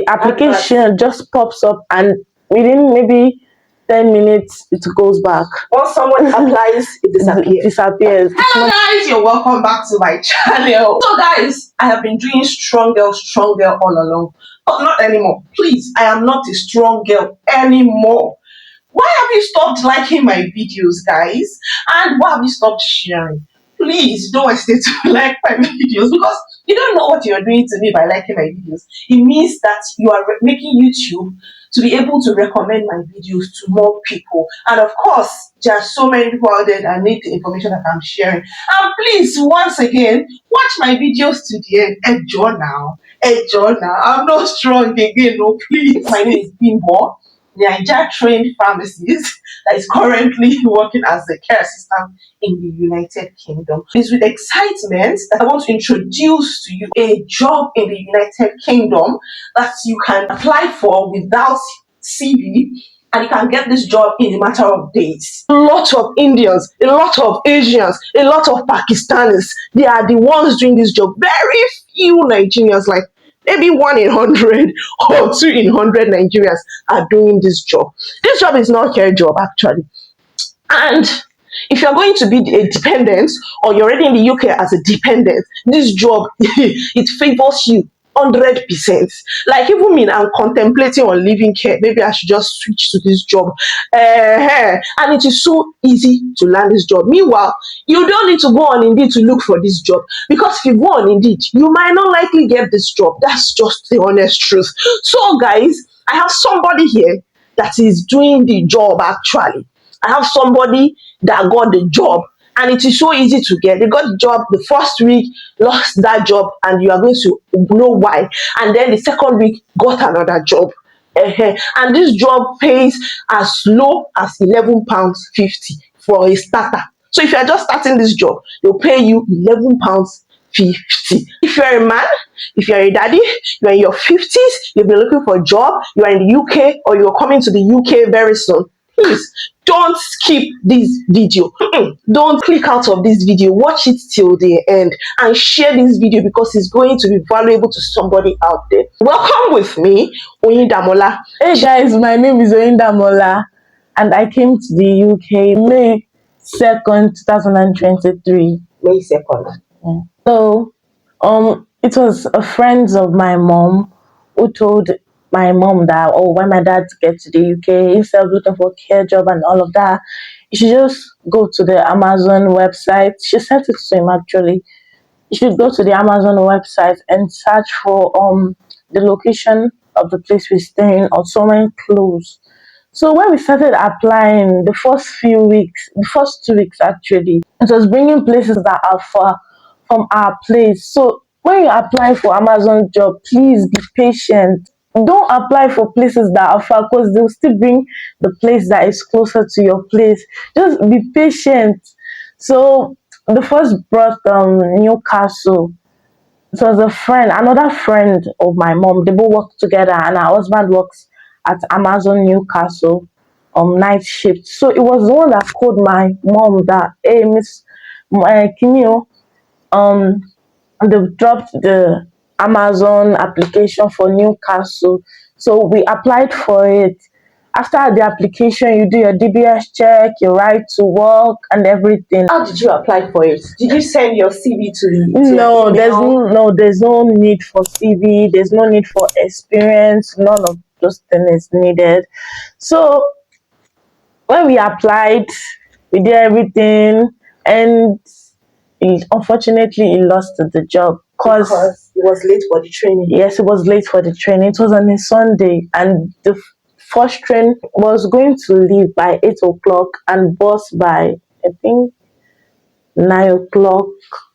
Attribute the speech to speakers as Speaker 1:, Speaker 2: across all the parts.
Speaker 1: the application just pops up, and within maybe 10 minutes it goes back.
Speaker 2: Once someone applies, it disappears.
Speaker 1: Hello
Speaker 2: guys, you're welcome back to my channel. So guys, I have been doing strong girl all along, but not anymore. Please, I am not a strong girl anymore. Why have you stopped liking my videos, guys? And why have you stopped sharing? Please don't hesitate to like my videos, because you don't know what you're doing to me by liking my videos. It means that you are making YouTube to be able to recommend my videos to more people. And of course, there are so many people out there that need the information that I'm sharing. And please, once again, watch my videos to the end. Enjoy now. I'm not strong again, no, please. My name is Bimbo, the Niger trained pharmacist that is currently working as a care assistant in the United Kingdom. It's with excitement that I want to introduce to you a job in the United Kingdom that you can apply for without CV, and you can get this job in a matter of days. A lot of Indians, a lot of Asians, a lot of Pakistanis, they are the ones doing this job. Very few Nigerians, like maybe 1 in 100 or 2 in 100 Nigerians are doing this job. This job is not a care job, actually. And if you're going to be a dependent, or you're already in the UK as a dependent, this job, it favors you 100%. Like, even me, I'm contemplating on leaving care. Maybe I should just switch to this job. And it is so easy to land this job. Meanwhile, you don't need to go on Indeed to look for this job, because if you go on Indeed, you might not likely get this job. That's just the honest truth. So guys, I have somebody here that is doing the job. Actually, I have somebody that got the job, and it is so easy to get. They got the job the first week, lost that job, and you are going to know why. And then the second week, got another job. And this job pays as low as £11.50 for a starter. So if you are just starting this job, they'll pay you £11.50. If you're a man, if you're a daddy, you're in your 50s, you've been looking for a job, you're in the UK, or you're coming to the UK very soon, please don't skip this video. Don't click out of this video. Watch it till the end and share this video, because it's going to be valuable to somebody out there. Welcome with me, Oyindamola.
Speaker 1: Hey guys, my name is Oyindamola, and I came to the UK May 2nd, 2023.
Speaker 2: May 2nd.
Speaker 1: Yeah. So, it was a friend of my mom who told my mom that, oh, when my dad gets to the UK, instead of looking for a care job and all of that, you should just go to the Amazon website. She sent it to him, actually. You should go to the Amazon website and search for the location of the place we're staying, or somewhere close. So when we started applying, the first 2 weeks actually, it was bringing places that are far from our place. So when you apply for Amazon job, please be patient. Don't apply for places that are far, because they'll still bring the place that is closer to your place. Just be patient. So the first brought Newcastle. It was another friend of my mom. They both work together, and her husband works at Amazon Newcastle night shift. So it was the one that called my mom that, hey, Miss Kimio, they've dropped the Amazon application for Newcastle. So we applied for it. After the application, you do your DBS check, your right to work, and everything.
Speaker 2: How did you apply for it? Did you send your CV to the
Speaker 1: there's no need for CV, there's no need for experience, none of those things is needed. So when we applied, we did everything, and unfortunately he lost the job because
Speaker 2: it was late for the training.
Speaker 1: Yes, it was late for the training. It was on a Sunday, and the first train was going to leave by 8 o'clock and bus by, I think, 9 o'clock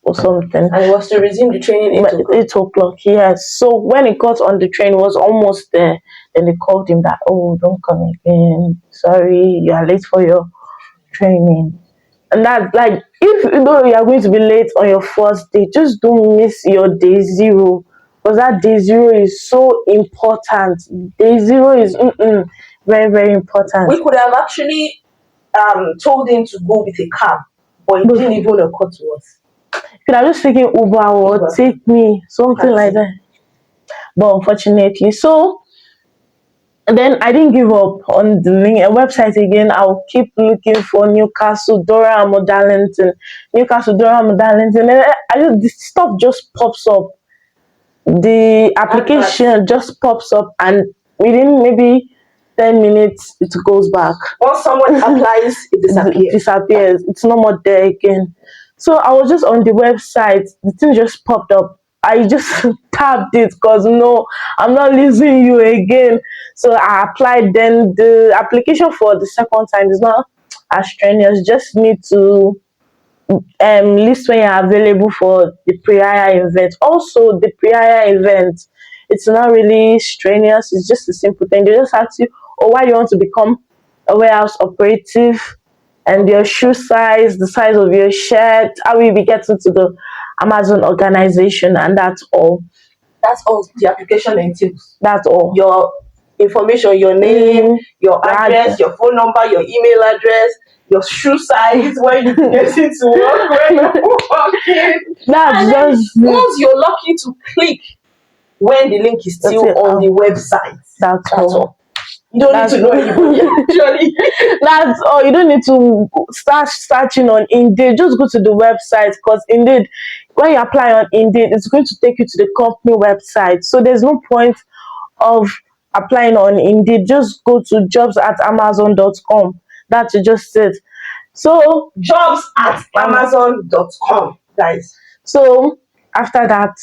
Speaker 1: or something.
Speaker 2: And it was to resume the training
Speaker 1: 8 o'clock, yes. So when he got on the train, it was almost there. Then they called him that, oh, don't come again. Sorry, you are late for your training. And that, like, if you know you are going to be late on your first day, just don't miss your day zero, because that day zero is so important. Day zero is very, very important.
Speaker 2: We could have actually told him to go with a cab, but it didn't even occur to us.
Speaker 1: You could have just taken Uber or take me, something like that. But unfortunately, so And then I didn't give up on the website again. I'll keep looking for Newcastle, Durham, or Darlington. Newcastle, Durham, or Darlington. And this stuff just pops up. The application just pops up, and within maybe 10 minutes, it goes back.
Speaker 2: Once someone applies, it
Speaker 1: It disappears. It's no more there again. So I was just on the website. The thing just popped up. I just tapped it because no, I'm not losing you again. So I applied. Then the application for the second time is not as strenuous. Just need to list when you're available for the pre-hire event. Also, the pre-hire event, it's not really strenuous. It's just a simple thing. They just ask you, oh, why you want to become a warehouse operative, and your shoe size, the size of your shirt, how will you be getting to the Amazon organization, and that's all.
Speaker 2: That's all the application entails.
Speaker 1: That's all.
Speaker 2: Your information, your name, your address, your phone number, your email address, your shoe size, where you get it to work, where you're working.
Speaker 1: That's just
Speaker 2: once you're lucky to click when the link is still on the website.
Speaker 1: That's all.
Speaker 2: You don't need to know anybody, actually.
Speaker 1: That's all. You don't need to start searching on Indeed. Just go to the website, because Indeed, when you apply on Indeed, it's going to take you to the company website. So there's no point of applying on Indeed. Just go to jobs@amazon.com. That's just it. So
Speaker 2: jobs@amazon.com, guys.
Speaker 1: So after that,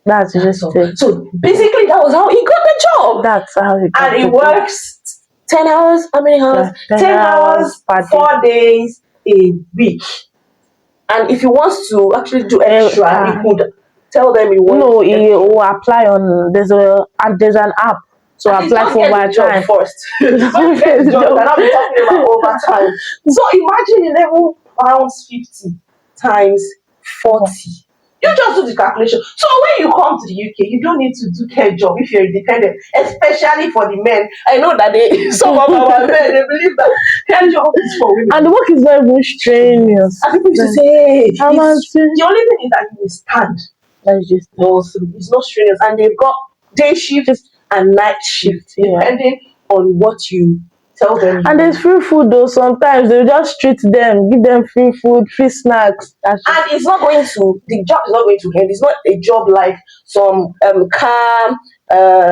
Speaker 1: that's just it.
Speaker 2: So basically, that was how he got the job.
Speaker 1: That's how he got
Speaker 2: and it works 10 hours. How many hours?
Speaker 1: Yeah,
Speaker 2: 10 hours, 4 days a week. And if he wants to actually do extra, he could tell them he wants.
Speaker 1: No, he will apply on. There's an app to apply for overtime
Speaker 2: first. Cannot be talking about overtime. So imagine £11.50 times 40. You just do the calculation. So when you come to the UK, you don't need to do care job if you're independent, especially for the men. I know that some of our men, they believe that care job is for women.
Speaker 1: And the work is not even strenuous.
Speaker 2: And people used to say, hey, the only thing is that you will stand.
Speaker 1: That's just
Speaker 2: it's not strenuous. And they've got day shifts and night shifts, depending on what you tell them.
Speaker 1: And there's free food though. Sometimes they'll just treat them, give them free food, free snacks.
Speaker 2: And it's not going to, the job is not going to end. It's not a job like some car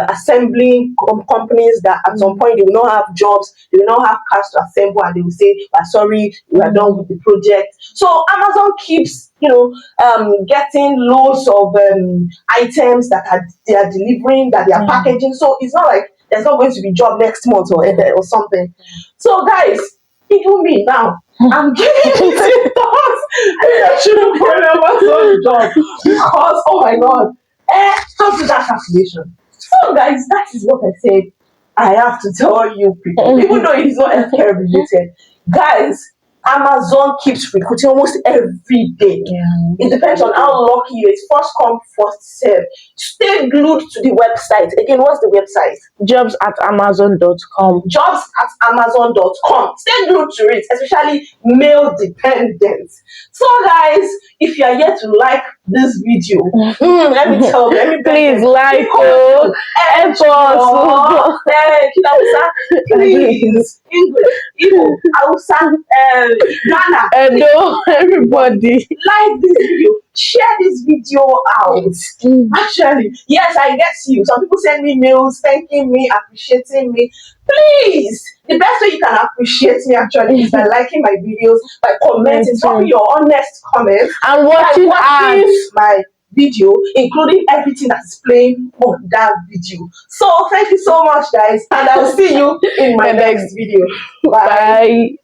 Speaker 2: assembling companies that at some point they will not have jobs, they will not have cars to assemble, and they will say, sorry, we are done with the project. So Amazon keeps, getting loads of items that they are delivering, that they are packaging. So it's not like there's not going to be job next month or something. So guys, even me now, I'm giving you thoughts. I shouldn't put an Amazon job because, oh my God, how do that calculation? So guys, that is what I said I have to tell you people, even though it's not healthcare related. Guys, Amazon keeps recruiting almost every day. It depends on how lucky you are. It's first come, first serve. Stay glued to the website. Again, what's the website?
Speaker 1: Jobs@amazon.com.
Speaker 2: Jobs@amazon.com. Stay glued to it, especially male dependents. So guys, if you are yet to like this video, let me tell you, let me
Speaker 1: please like
Speaker 2: please English, Igbo, Hausa, Ghana,
Speaker 1: Edo, everybody
Speaker 2: like this video, share this video out. Actually, yes, I get you. Some people send me mails thanking me, appreciating me. Please, the best way you can appreciate me actually is by liking my videos, by commenting, dropping your honest comments,
Speaker 1: and watching
Speaker 2: my video, including everything that's playing on that video. So thank you so much, guys, and I'll see you in my next video. Bye.